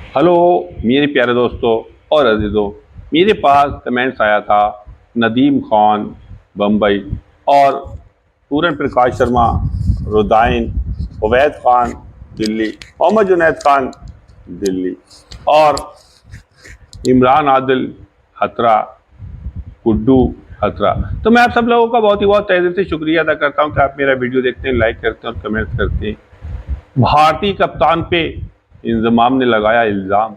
Hello मेरे प्यारे दोस्तों और अजीज़ों। मेरे पास कमेंट्स आया था नदीम खान बम्बई और पूरन प्रकाश शर्मा रुदाइन, उवैद खान दिल्ली, मोहम्मद जुनैद खान दिल्ली और इमरान आदिल हथरा, गुड्डू हथरा। तो मैं आप सब लोगों का बहुत तहे दिल से शुक्रिया अदा करता हूं कि आप मेरा वीडियो देखते हैं, लाइक करते हैं और कमेंट्स करते हैं। भारतीय कप्तान पे इंजमाम ने लगाया इल्ज़ाम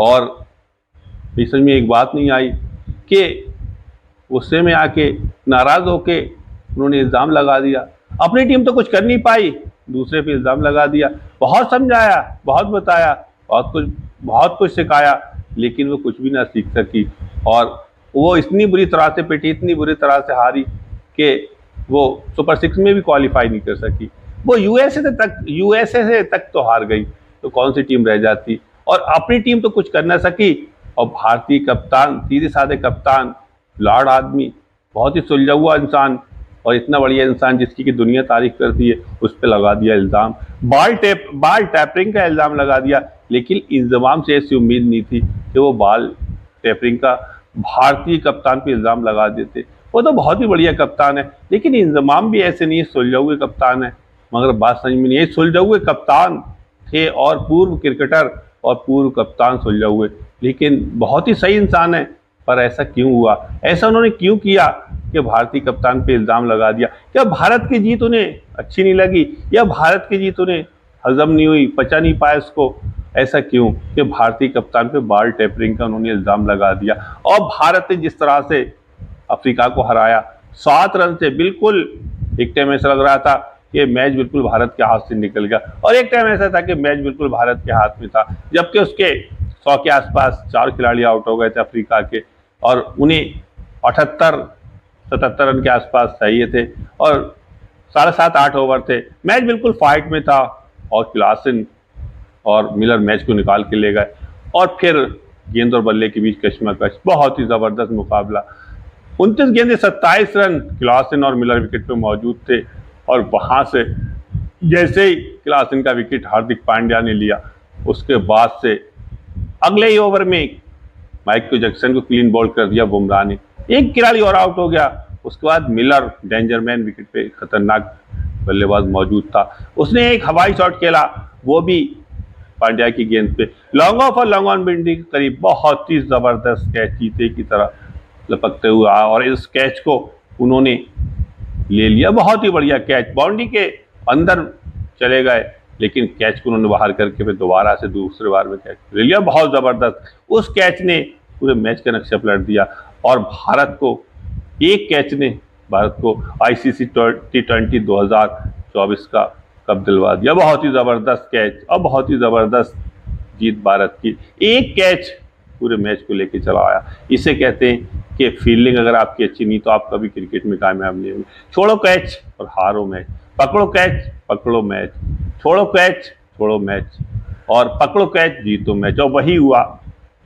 और समझ में एक बात नहीं आई कि गुस्से में आके नाराज होके उन्होंने इल्ज़ाम लगा दिया। अपनी टीम तो कुछ कर नहीं पाई, दूसरे पे इल्ज़ाम लगा दिया। बहुत समझाया, बहुत बताया, बहुत कुछ सिखाया, लेकिन वो कुछ भी ना सीख सकी और वो इतनी बुरी तरह से पिटी, इतनी बुरी तरह से हारी कि वो सुपर 6 में भी क्वालिफाई नहीं कर सकी। वो यूएसए से तक तो हार गई, तो कौन सी टीम रह जाती। और अपनी टीम तो कुछ कर ना सकी और भारतीय कप्तान, सीधे साधे कप्तान, लॉर्ड आदमी, बहुत ही सुलझा हुआ इंसान और इतना बढ़िया इंसान जिसकी की दुनिया तारीफ करती है, उस पर लगा दिया इल्ज़ाम। बाल टैपरिंग का इल्ज़ाम लगा दिया, लेकिन इंजमाम से ऐसी उम्मीद नहीं थी कि वो बाल टैपरिंग का भारतीय कप्तान पे इल्ज़ाम लगा देते। वो तो बहुत ही बढ़िया कप्तान है, लेकिन इंजमाम भी ऐसे नहीं है, सुलझे हुए कप्तान है। मगर बात समझ में नहीं आई, सुलझे हुए कप्तान थे और पूर्व क्रिकेटर और पूर्व कप्तान सुलझे हुए, लेकिन बहुत ही सही इंसान है। पर ऐसा क्यों हुआ, ऐसा उन्होंने क्यों किया कि भारतीय कप्तान पे इल्ज़ाम लगा दिया? क्या भारत की जीत उन्हें अच्छी नहीं लगी, या भारत की जीत उन्हें हजम नहीं हुई, पचा नहीं पाया उसको? ऐसा क्यों कि भारतीय कप्तान पे बाल टेपरिंग का उन्होंने इल्ज़ाम लगा दिया? और भारत ने जिस तरह से अफ्रीका को हराया 7 रन से, बिल्कुल एक टाइम ऐसा लग रहा था कि मैच बिल्कुल भारत के हाथ से निकल गया, और एक टाइम ऐसा था कि मैच बिल्कुल भारत के हाथ में था, जबकि उसके 100 के आसपास 4 खिलाड़ी आउट हो गए थे अफ्रीका के, और उन्हें 78-77 रन के आसपास चाहिए थे और 7.5-8 ओवर थे। मैच बिल्कुल फाइट में था और क्लासन और मिलर मैच को निकाल के ले गए, और फिर गेंद और बल्ले के बीच कशमकश, बहुत ही ज़बरदस्त मुकाबला। 29 गेंदे 27 रन, क्लासन और मिलर विकेट पे मौजूद थे, और वहां से जैसे ही क्लासन का विकेट हार्दिक पांड्या ने लिया, उसके बाद से अगले ही ओवर में माइकल जैक्सन को क्लीन बॉल कर दिया बुमराह ने, एक खिलाड़ी और आउट हो गया। उसके बाद मिलर डेंजरमैन विकेट पे, खतरनाक बल्लेबाज मौजूद था, उसने एक हवाई शॉट खेला, वो भी पांड्या की गेंद पे लॉन्ग ऑफ और लॉन्ग ऑन बाउंड्री के करीब, बहुत ही जबरदस्त कैच चीते की तरह लपकते हुए आया और इस कैच को उन्होंने ले लिया। बहुत ही बढ़िया कैच, बाउंड्री के अंदर चले गए, लेकिन कैच को उन्होंने बाहर करके फिर दोबारा से दूसरे बार में कैच ले लिया। बहुत जबरदस्त, उस कैच ने पूरे मैच का नक्शा पलट दिया और भारत को, एक कैच ने भारत को आईसीसी T20 2024 का कप दिलवा दिया। बहुत ही जबरदस्त कैच और बहुत ही जबरदस्त जीत भारत की, एक कैच पूरे मैच को लेके चला आया। इसे कहते हैं कि फील्डिंग अगर आपकी अच्छी नहीं तो आप कभी क्रिकेट में कामयाब नहीं होंगे। छोड़ो कैच और हारो मैच, पकड़ो कैच पकड़ो मैच, छोड़ो कैच छोड़ो मैच, और पकड़ो कैच जीतो मैच, और वही हुआ,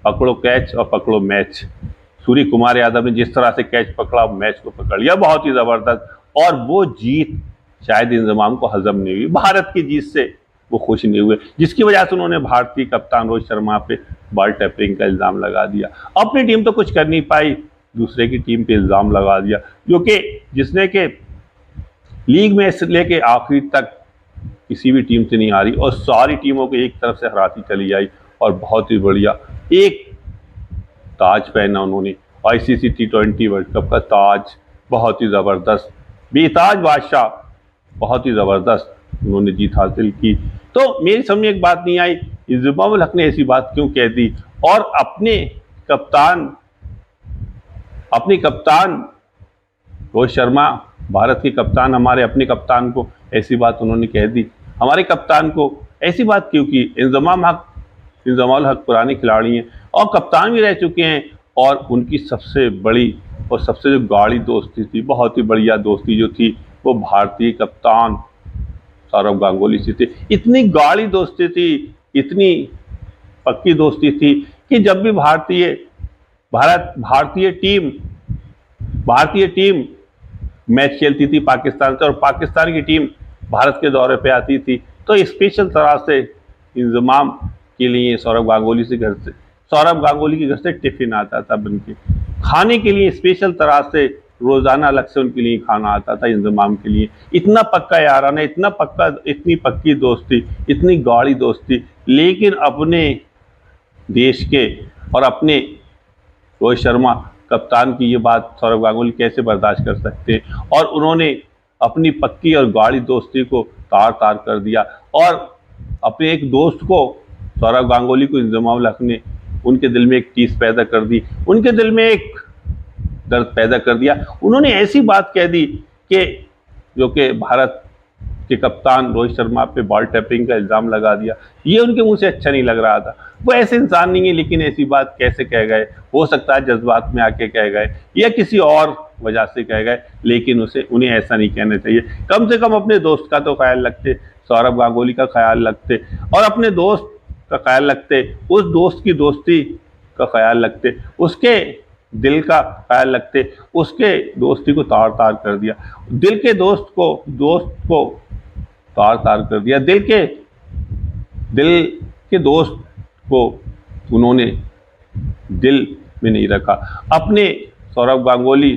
पकड़ो कैच और पकड़ो मैच। सूर्य कुमार यादव ने जिस तरह से कैच पकड़ा, मैच को पकड़ लिया, बहुत ही जबरदस्त। और वो जीत शायद इंजमाम को हजम नहीं हुई, भारत की जीत से वो खुश नहीं हुए, जिसकी वजह से उन्होंने भारतीय कप्तान रोहित शर्मा पे बॉल टैपरिंग का इल्ज़ाम लगा दिया। अपनी टीम तो कुछ कर नहीं पाई, दूसरे की टीम पे इल्ज़ाम लगा दिया, जो कि जिसने के लीग में से लेके आखिरी तक किसी भी टीम से नहीं हारी और सारी टीमों को एक तरफ से हराती चली आई, और बहुत ही बढ़िया एक ताज पहना उन्होंने, आईसीसी T20 वर्ल्ड कप का ताज, बहुत ही ज़बरदस्त, बेताज बादशाह, बहुत ही ज़बरदस्त उन्होंने जीत हासिल की। तो मेरी समझ में एक बात नहीं आई, इंजमाम हक ने ऐसी बात क्यों कह दी, और अपने कप्तान रोहित शर्मा, भारत के कप्तान, हमारे अपने कप्तान को ऐसी बात उन्होंने कह दी, हमारे कप्तान को ऐसी बात क्यों की? इंजमाम हक पुराने खिलाड़ी हैं और कप्तान भी रह चुके हैं, और उनकी सबसे बड़ी और सबसे जो गाढ़ी दोस्ती थी, बहुत ही बढ़िया दोस्ती जो थी, वो भारतीय कप्तान सौरव गांगुली से थी। इतनी गाढ़ी दोस्ती थी, इतनी पक्की दोस्ती थी कि जब भी भारतीय टीम मैच खेलती थी पाकिस्तान से और पाकिस्तान की टीम भारत के दौरे पे आती थी, तो स्पेशल तरह से इंजमाम के लिए सौरव गांगुली के घर से टिफिन आता था बन के, खाने के लिए स्पेशल तरह से रोजाना अलग से उनके लिए खाना आता था इंजमाम के लिए। इतना पक्का याराना, इतना पक्का, इतनी पक्की दोस्ती, इतनी गाढ़ी दोस्ती, लेकिन अपने देश के और अपने रोहित शर्मा कप्तान की ये बात सौरव गांगुली कैसे बर्दाश्त कर सकते हैं। और उन्होंने अपनी पक्की और गाढ़ी दोस्ती को तार तार कर दिया और अपने एक दोस्त को, सौरव गांगुली को, इंजमाम हक ने उनके दिल में एक टीस पैदा कर दी, उनके दिल में एक दर्द पैदा कर दिया। उन्होंने ऐसी बात कह दी कि जो कि भारत के कप्तान रोहित शर्मा पे बॉल टैपिंग का इल्ज़ाम लगा दिया। ये उनके मुंह से अच्छा नहीं लग रहा था। वो ऐसे इंसान नहीं है, लेकिन ऐसी बात कैसे कह गए? हो सकता है जज्बात में आके कह गए या किसी और वजह से कह गए, लेकिन उन्हें ऐसा नहीं कहना चाहिए। कम से कम अपने दोस्त का तो ख्याल रखते, सौरव गांगुली का ख्याल रखते और अपने दोस्त का ख्याल रखते, उस दोस्त की दोस्ती का ख्याल रखते, उसके दिल का ख्याल रखते। उसके दोस्ती को तार तार कर दिया, दिल के दोस्त को तार तार कर दिया, दिल के दोस्त को उन्होंने दिल में नहीं रखा। अपने सौरव गांगुली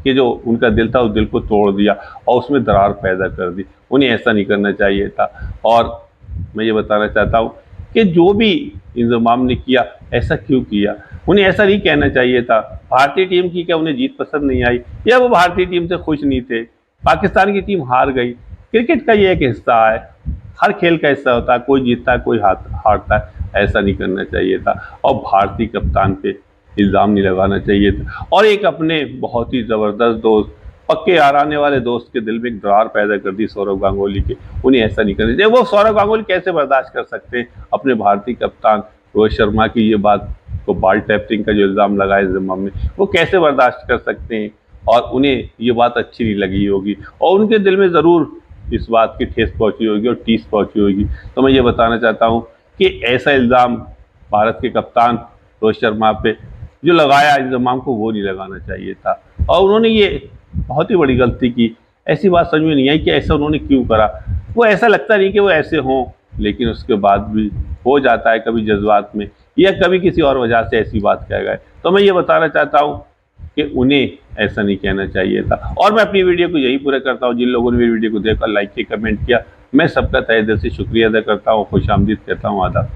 के जो उनका दिल था, उस दिल को तोड़ दिया और उसमें दरार पैदा कर दी। उन्हें ऐसा नहीं करना चाहिए था। और मैं ये बताना चाहता हूँ कि जो भी इंजमाम ने किया, ऐसा क्यों किया? उन्हें ऐसा नहीं कहना चाहिए था। भारतीय टीम की क्या उन्हें जीत पसंद नहीं आई, या वो भारतीय टीम से खुश नहीं थे? पाकिस्तान की टीम हार गई। क्रिकेट का ये एक हिस्सा है, हर खेल का हिस्सा होता है, कोई जीतता है कोई हारता है। ऐसा नहीं करना चाहिए था और भारतीय कप्तान पे इल्ज़ाम नहीं लगाना चाहिए था। और एक अपने बहुत ही ज़बरदस्त दोस्त, पक्के याराने वाले दोस्त के दिल में एक दरार पैदा कर दी सौरव गांगुली के। उन्हें ऐसा नहीं करना चाहिए। वो सौरव गांगुली कैसे बर्दाश्त कर सकते हैं अपने भारतीय कप्तान रोहित शर्मा की ये बात को, बॉल टैपिंग का जो इल्ज़ाम लगाए जिम्बाब्वे में, वो कैसे बर्दाश्त कर सकते हैं? और उन्हें ये बात अच्छी नहीं लगी होगी और उनके दिल में ज़रूर इस बात की ठेस पहुंची होगी और टीस पहुंची होगी। तो मैं ये बताना चाहता हूँ कि ऐसा इल्ज़ाम भारत के कप्तान रोहित शर्मा पे जो लगाया इंजमाम को, वो नहीं लगाना चाहिए था। और उन्होंने ये बहुत ही बड़ी गलती की। ऐसी बात समझ में नहीं आई कि ऐसा उन्होंने क्यों करा। वो ऐसा लगता नहीं कि वो ऐसे हों, लेकिन उसके बाद भी हो जाता है कभी जज्बात में या कभी किसी और वजह से ऐसी बात कह गए। तो मैं ये बताना चाहता हूँ कि उन्हें ऐसा नहीं कहना चाहिए था। और मैं अपनी वीडियो को यही पूरा करता हूँ। जिन लोगों ने मेरी वीडियो को देखा, लाइक किया, कमेंट किया, मैं सबका तहे दिल से शुक्रिया अदा करता हूँ, खुशामदीद कहता हूँ, आदाब।